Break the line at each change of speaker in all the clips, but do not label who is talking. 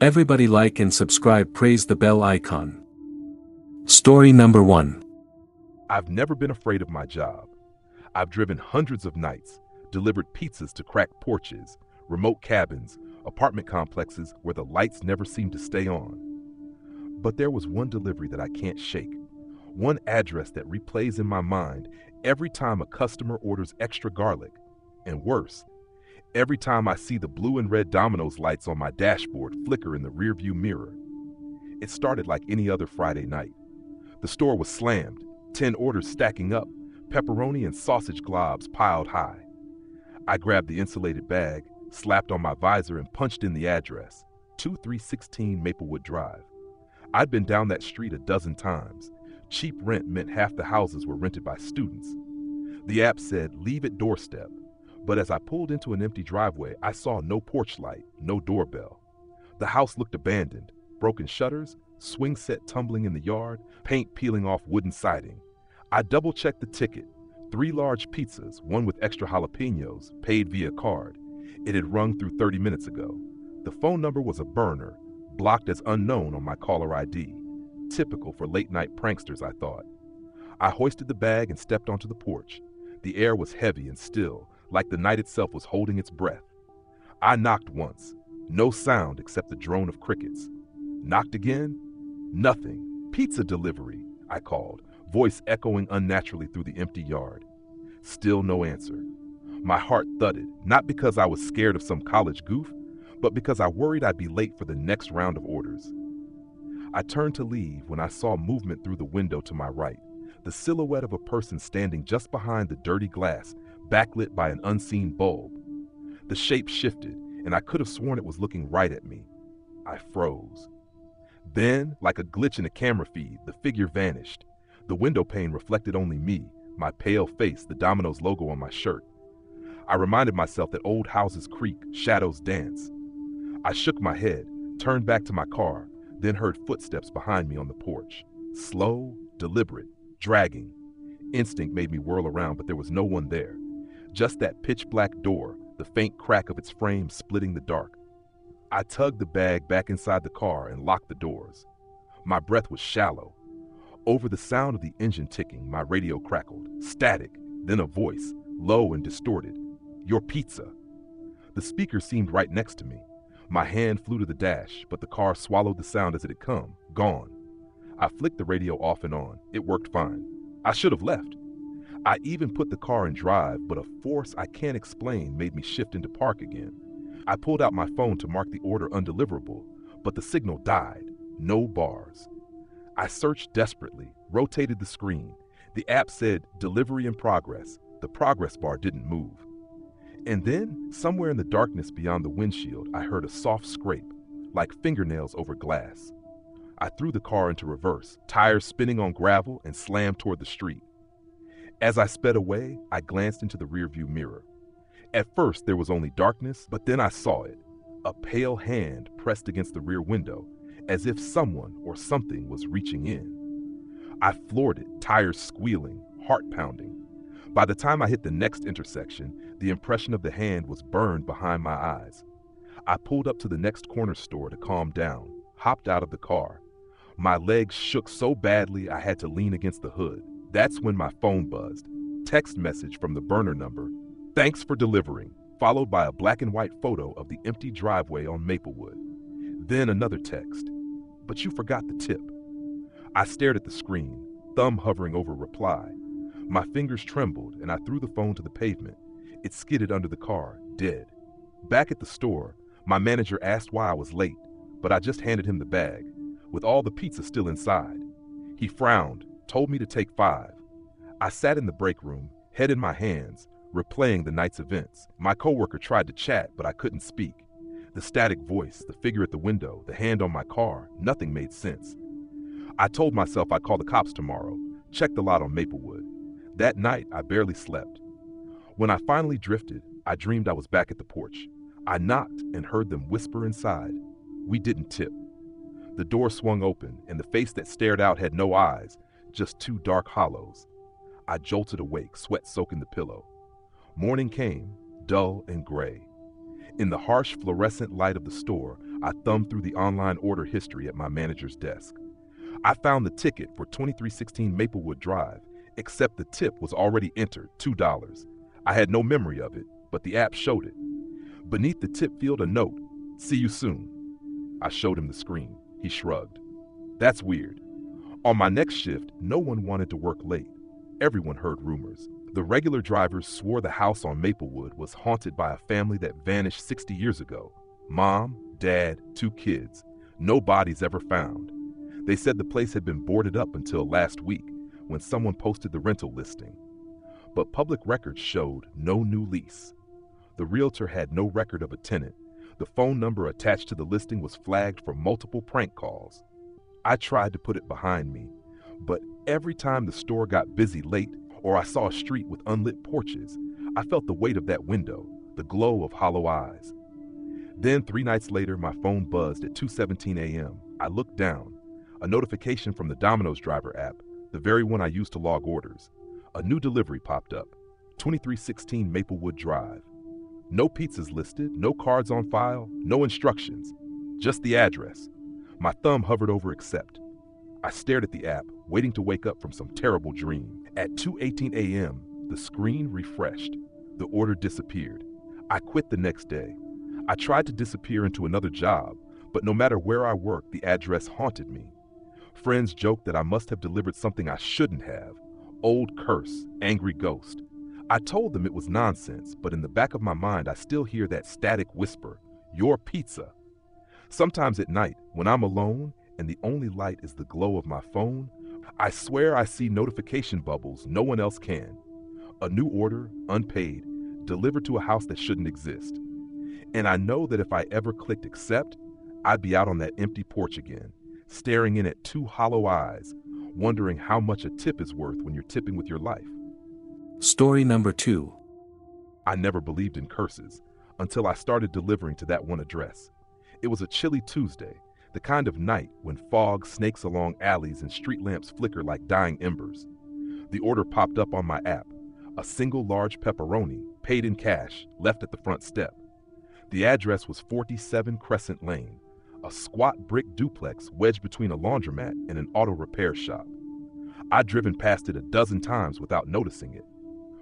Everybody like and subscribe, praise the bell icon. Story number 1.
I've never been afraid of my job. I've driven hundreds of nights, delivered pizzas to cracked porches, remote cabins, apartment complexes where the lights never seem to stay on. But there was one delivery that I can't shake, one address that replays in my mind every time a customer orders extra garlic, and worse, every time I see the blue and red Domino's lights on my dashboard flicker in the rearview mirror. It started like any other Friday night. The store was slammed, 10 orders stacking up, pepperoni and sausage globs piled high. I grabbed the insulated bag, slapped on my visor, and punched in the address, 2316 Maplewood Drive. I'd been down that street a dozen times. Cheap rent meant half the houses were rented by students. The app said, "Leave at doorstep," but as I pulled into an empty driveway, I saw no porch light, no doorbell. The house looked abandoned, broken shutters, swing set tumbling in the yard, paint peeling off wooden siding. I double-checked the ticket. 3 large pizzas, one with extra jalapenos, paid via card. It had rung through 30 minutes ago. The phone number was a burner, blocked as unknown on my caller ID. Typical for late-night pranksters, I thought. I hoisted the bag and stepped onto the porch. The air was heavy and still, like the night itself was holding its breath. I knocked once. No sound except the drone of crickets. Knocked again. Nothing. "Pizza delivery," I called, voice echoing unnaturally through the empty yard. Still no answer. My heart thudded, not because I was scared of some college goof, but because I worried I'd be late for the next round of orders. I turned to leave when I saw movement through the window to my right, the silhouette of a person standing just behind the dirty glass, backlit by an unseen bulb. The shape shifted, and I could have sworn it was looking right at me. I froze. Then, like a glitch in a camera feed, the figure vanished. The window pane reflected only me, my pale face, the Domino's logo on my shirt. I reminded myself that old houses creak, shadows dance. I shook my head, turned back to my car, then heard footsteps behind me on the porch. Slow, deliberate, dragging. Instinct made me whirl around, but there was no one there. Just that pitch-black door, the faint crack of its frame splitting the dark. I tugged the bag back inside the car and locked the doors. My breath was shallow. Over the sound of the engine ticking, my radio crackled. Static, then a voice, low and distorted. "Your pizza." The speaker seemed right next to me. My hand flew to the dash, but the car swallowed the sound as it had come, gone. I flicked the radio off and on. It worked fine. I should have left. I even put the car in drive, but a force I can't explain made me shift into park again. I pulled out my phone to mark the order undeliverable, but the signal died. No bars. I searched desperately, rotated the screen. The app said, "Delivery in progress." The progress bar didn't move. And then, somewhere in the darkness beyond the windshield, I heard a soft scrape, like fingernails over glass. I threw the car into reverse, tires spinning on gravel, and slammed toward the street. As I sped away, I glanced into the rearview mirror. At first, there was only darkness, but then I saw it. A pale hand pressed against the rear window, as if someone or something was reaching in. I floored it, tires squealing, heart pounding. By the time I hit the next intersection, the impression of the hand was burned behind my eyes. I pulled up to the next corner store to calm down, hopped out of the car. My legs shook so badly I had to lean against the hood. That's when my phone buzzed. Text message from the burner number, "Thanks for delivering," followed by a black and white photo of the empty driveway on Maplewood. Then another text, "But you forgot the tip." I stared at the screen, thumb hovering over reply. My fingers trembled, and I threw the phone to the pavement. It skidded under the car, dead. Back at the store, my manager asked why I was late, but I just handed him the bag, with all the pizza still inside. He frowned, told me to take 5. I sat in the break room, head in my hands, replaying the night's events. My coworker tried to chat, but I couldn't speak. The static voice, the figure at the window, the hand on my car, nothing made sense. I told myself I'd call the cops tomorrow, check the lot on Maplewood. That night, I barely slept. When I finally drifted, I dreamed I was back at the porch. I knocked and heard them whisper inside, "We didn't tip." The door swung open, and the face that stared out had no eyes, just 2 dark hollows. I jolted awake, sweat soaking the pillow. Morning came, dull and gray. In the harsh fluorescent light of the store, I thumbed through the online order history at my manager's desk. I found the ticket for 2316 Maplewood Drive, except the tip was already entered, $2. I had no memory of it, but the app showed it. Beneath the tip field, a note, "See you soon." I showed him the screen. He shrugged. That's weird. On my next shift, no one wanted to work late. Everyone heard rumors. The regular drivers swore the house on Maplewood was haunted by a family that vanished 60 years ago. Mom, dad, 2 kids. No bodies ever found. They said the place had been boarded up until last week when someone posted the rental listing. But public records showed no new lease. The realtor had no record of a tenant. The phone number attached to the listing was flagged for multiple prank calls. I tried to put it behind me, but every time the store got busy late or I saw a street with unlit porches, I felt the weight of that window, the glow of hollow eyes. Then 3 nights later, my phone buzzed at 2:17 a.m. I looked down. A notification from the Domino's driver app, the very one I used to log orders. A new delivery popped up, 2316 Maplewood Drive. No pizzas listed, no cards on file, no instructions, just the address. My thumb hovered over accept. I stared at the app, waiting to wake up from some terrible dream. At 2:18 a.m., the screen refreshed. The order disappeared. I quit the next day. I tried to disappear into another job, but no matter where I worked, the address haunted me. Friends joked that I must have delivered something I shouldn't have. Old curse, angry ghost. I told them it was nonsense, but in the back of my mind, I still hear that static whisper, "Your pizza." Sometimes at night, when I'm alone and the only light is the glow of my phone, I swear I see notification bubbles no one else can. A new order, unpaid, delivered to a house that shouldn't exist. And I know that if I ever clicked accept, I'd be out on that empty porch again, staring in at 2 hollow eyes, wondering how much a tip is worth when you're tipping with your life.
Story number 2.
I never believed in curses until I started delivering to that one address. It was a chilly Tuesday, the kind of night when fog snakes along alleys and street lamps flicker like dying embers. The order popped up on my app, a single large pepperoni, paid in cash, left at the front step. The address was 47 Crescent Lane, a squat brick duplex wedged between a laundromat and an auto repair shop. I'd driven past it a dozen times without noticing it.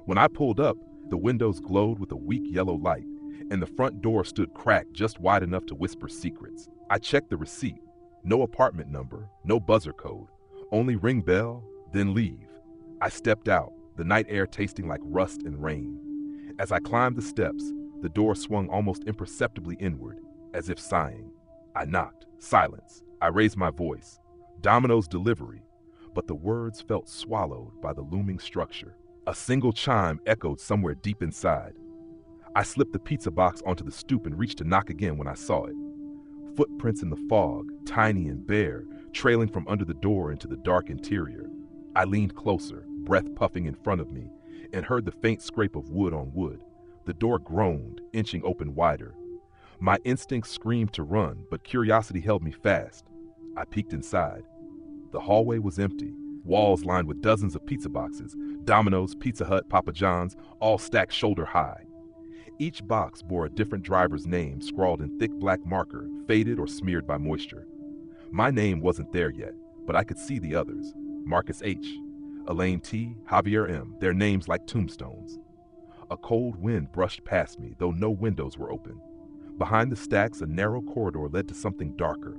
When I pulled up, the windows glowed with a weak yellow light, and the front door stood cracked just wide enough to whisper secrets. I checked the receipt. No apartment number, no buzzer code, only ring bell, then leave. I stepped out, the night air tasting like rust and rain. As I climbed the steps, the door swung almost imperceptibly inward, as if sighing. I knocked. Silence. I raised my voice. Domino's delivery. But the words felt swallowed by the looming structure. A single chime echoed somewhere deep inside. I slipped the pizza box onto the stoop and reached to knock again when I saw it. Footprints in the fog, tiny and bare, trailing from under the door into the dark interior. I leaned closer, breath puffing in front of me, and heard the faint scrape of wood on wood. The door groaned, inching open wider. My instincts screamed to run, but curiosity held me fast. I peeked inside. The hallway was empty, walls lined with dozens of pizza boxes, Domino's, Pizza Hut, Papa John's, all stacked shoulder high. Each box bore a different driver's name scrawled in thick black marker, faded or smeared by moisture. My name wasn't there yet, but I could see the others. Marcus H., Elaine T., Javier M., their names like tombstones. A cold wind brushed past me, though no windows were open. Behind the stacks, a narrow corridor led to something darker.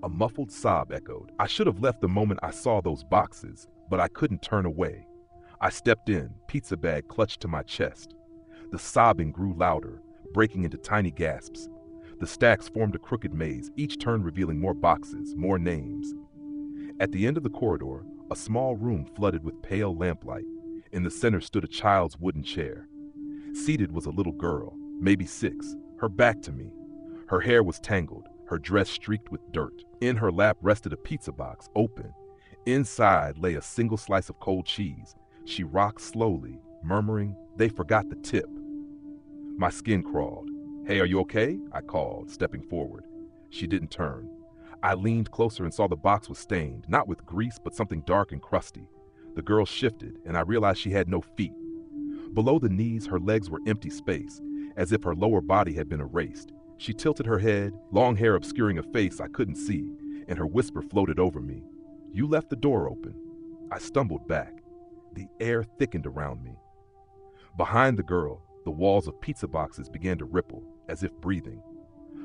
A muffled sob echoed. I should have left the moment I saw those boxes, but I couldn't turn away. I stepped in, pizza bag clutched to my chest. The sobbing grew louder, breaking into tiny gasps. The stacks formed a crooked maze, each turn revealing more boxes, more names. At the end of the corridor, a small room flooded with pale lamplight. In the center stood a child's wooden chair. Seated was a little girl, maybe 6, her back to me. Her hair was tangled, her dress streaked with dirt. In her lap rested a pizza box, open. Inside lay a single slice of cold cheese. She rocked slowly, murmuring, "They forgot the tip." My skin crawled. "Hey, are you okay?" I called, stepping forward. She didn't turn. I leaned closer and saw the box was stained, not with grease, but something dark and crusty. The girl shifted, and I realized she had no feet. Below the knees, her legs were empty space, as if her lower body had been erased. She tilted her head, long hair obscuring a face I couldn't see, and her whisper floated over me. "You left the door open." I stumbled back. The air thickened around me. Behind the girl, the walls of pizza boxes began to ripple, as if breathing.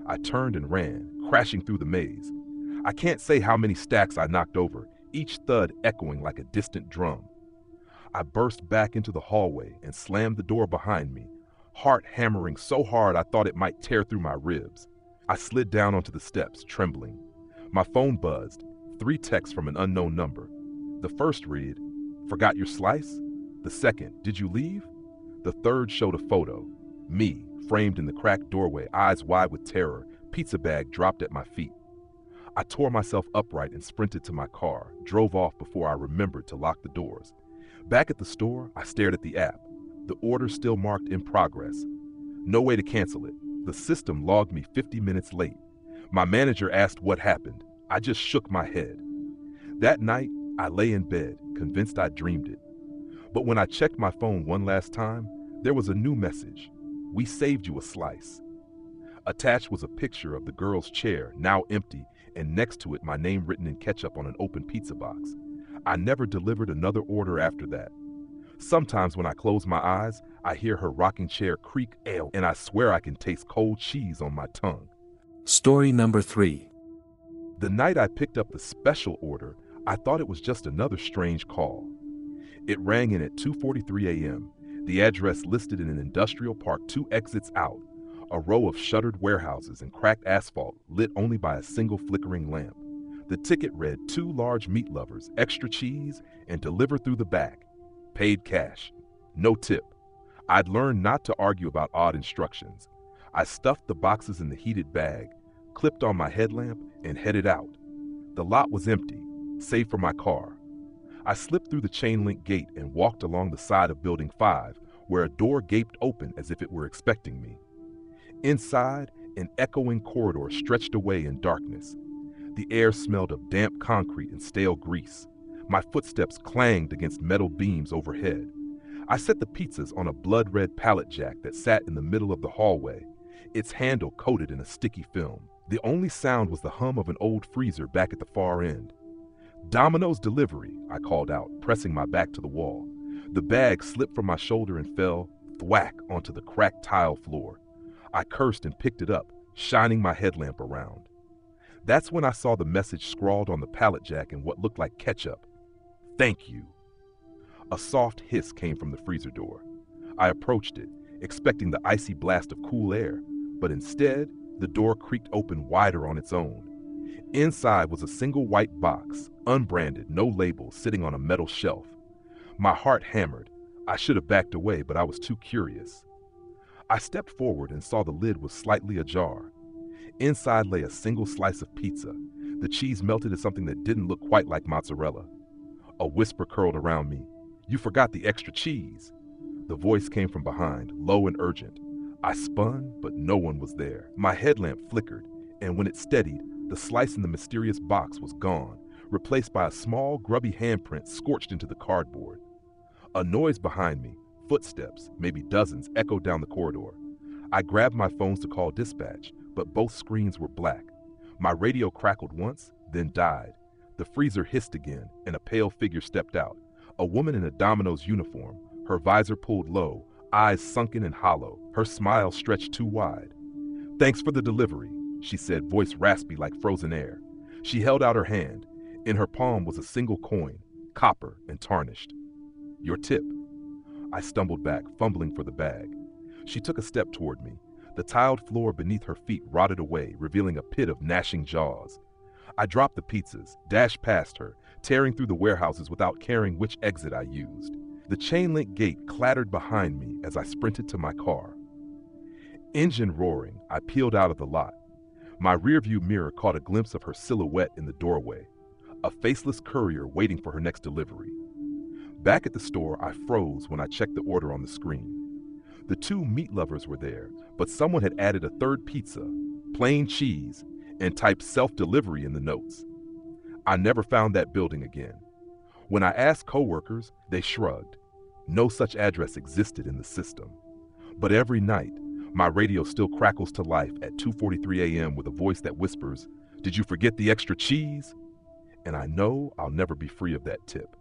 I turned and ran, crashing through the maze. I can't say how many stacks I knocked over, each thud echoing like a distant drum. I burst back into the hallway and slammed the door behind me, heart hammering so hard I thought it might tear through my ribs. I slid down onto the steps, trembling. My phone buzzed, 3 texts from an unknown number. The first read, "Forgot your slice?" The second, "Did you leave?" The third showed a photo, me, framed in the cracked doorway, eyes wide with terror, pizza bag dropped at my feet. I tore myself upright and sprinted to my car, drove off before I remembered to lock the doors. Back at the store, I stared at the app. The order still marked in progress. No way to cancel it. The system logged me 50 minutes late. My manager asked what happened. I just shook my head. That night, I lay in bed, convinced I dreamed it. But when I checked my phone one last time, there was a new message. "We saved you a slice." Attached was a picture of the girl's chair, now empty, and next to it my name written in ketchup on an open pizza box. I never delivered another order after that. Sometimes when I close my eyes, I hear her rocking chair creak, and I swear I can taste cold cheese on my tongue.
Story number 3.
The night I picked up the special order, I thought it was just another strange call. It rang in at 2:43 a.m., the address listed in an industrial park 2 exits out, a row of shuttered warehouses and cracked asphalt lit only by a single flickering lamp. The ticket read 2 large meat lovers, extra cheese, and deliver through the back. Paid cash. No tip. I'd learned not to argue about odd instructions. I stuffed the boxes in the heated bag, clipped on my headlamp, and headed out. The lot was empty, save for my car. I slipped through the chain-link gate and walked along the side of Building 5, where a door gaped open as if it were expecting me. Inside, an echoing corridor stretched away in darkness. The air smelled of damp concrete and stale grease. My footsteps clanged against metal beams overhead. I set the pizzas on a blood-red pallet jack that sat in the middle of the hallway, its handle coated in a sticky film. The only sound was the hum of an old freezer back at the far end. "Domino's delivery," I called out, pressing my back to the wall. The bag slipped from my shoulder and fell, thwack, onto the cracked tile floor. I cursed and picked it up, shining my headlamp around. That's when I saw the message scrawled on the pallet jack in what looked like ketchup. "Thank you." A soft hiss came from the freezer door. I approached it, expecting the icy blast of cool air, but instead, the door creaked open wider on its own. Inside was a single white box, unbranded, no label, sitting on a metal shelf. My heart hammered. I should have backed away, but I was too curious. I stepped forward and saw the lid was slightly ajar. Inside lay a single slice of pizza. The cheese melted into something that didn't look quite like mozzarella. A whisper curled around me. "You forgot the extra cheese." The voice came from behind, low and urgent. I spun, but no one was there. My headlamp flickered, and when it steadied, the slice in the mysterious box was gone, replaced by a small, grubby handprint scorched into the cardboard. A noise behind me, footsteps, maybe dozens, echoed down the corridor. I grabbed my phones to call dispatch, but both screens were black. My radio crackled once, then died. The freezer hissed again, and a pale figure stepped out. A woman in a Domino's uniform, her visor pulled low, eyes sunken and hollow, her smile stretched too wide. "Thanks for the delivery," she said, voice raspy like frozen air. She held out her hand. In her palm was a single coin, copper and tarnished. "Your tip." I stumbled back, fumbling for the bag. She took a step toward me. The tiled floor beneath her feet rotted away, revealing a pit of gnashing jaws. I dropped the pizzas, dashed past her, tearing through the warehouses without caring which exit I used. The chain-link gate clattered behind me as I sprinted to my car. Engine roaring, I peeled out of the lot. My rearview mirror caught a glimpse of her silhouette in the doorway, a faceless courier waiting for her next delivery. Back at the store, I froze when I checked the order on the screen. The 2 meat lovers were there, but someone had added a third pizza, plain cheese, and typed self-delivery in the notes. I never found that building again. When I asked coworkers, they shrugged. No such address existed in the system. But every night, My radio still crackles to life at 2:43 a.m. with a voice that whispers, "Did you forget the extra cheese?" And I know I'll never be free of that tip.